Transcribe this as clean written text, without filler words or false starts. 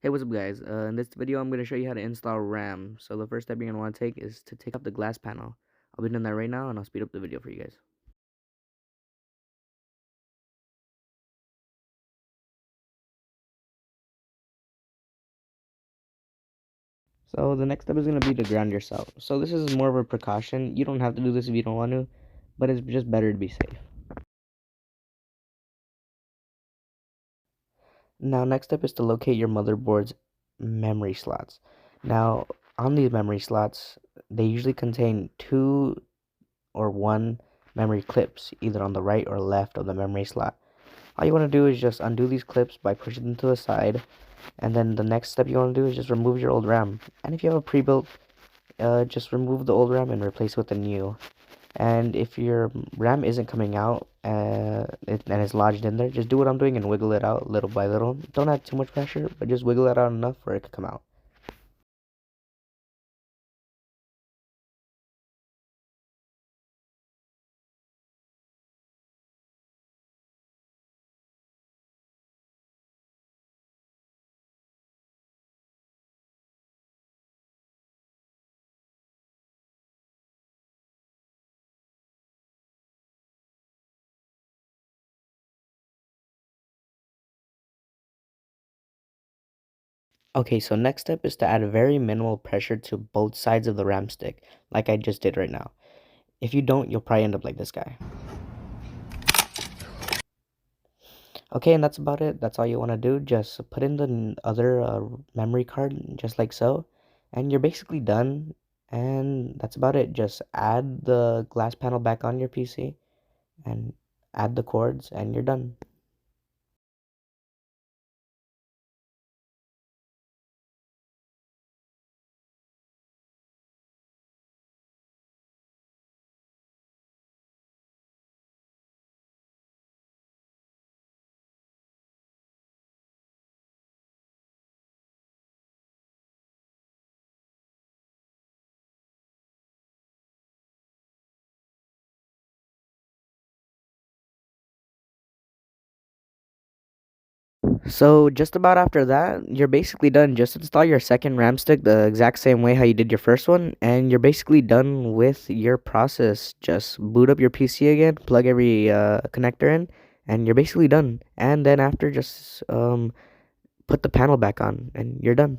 Hey, what's up guys? In this video I'm going to show you how to install RAM. So the first step you're going to want to take is to take off the glass panel. I'll be doing that right now and I'll speed up the video for you guys. So the next step is going to be to ground yourself. So this is more of a precaution. You don't have to do this if you don't want to, but it's just better to be safe. Now next step is to locate your motherboard's memory slots. Now on these memory slots, they usually contain two or one memory clips, either on the right or left of the memory slot. All you want to do is just undo these clips by pushing them to the side, and then the next step you want to do is just remove your old RAM. And if you have a pre-built, just remove the old RAM and replace it with a new. And if your RAM isn't coming out and it's lodged in there, just do what I'm doing and wiggle it out little by little. Don't add too much pressure, but just wiggle it out enough for it to come out. Okay, so next step is to add very minimal pressure to both sides of the RAM stick, like I just did right now. If you don't, you'll probably end up like this guy. Okay, and that's about it. That's all you want to do. Just put in the other memory card, just like so, and you're basically done. And that's about it. Just add the glass panel back on your PC and add the cords, and you're done. So just about after that, you're basically done. Just install your second RAM stick the exact same way how you did your first one, and you're basically done with your process. Just boot up your PC again, plug every connector in, and you're basically done. And then after, just put the panel back on, and you're done.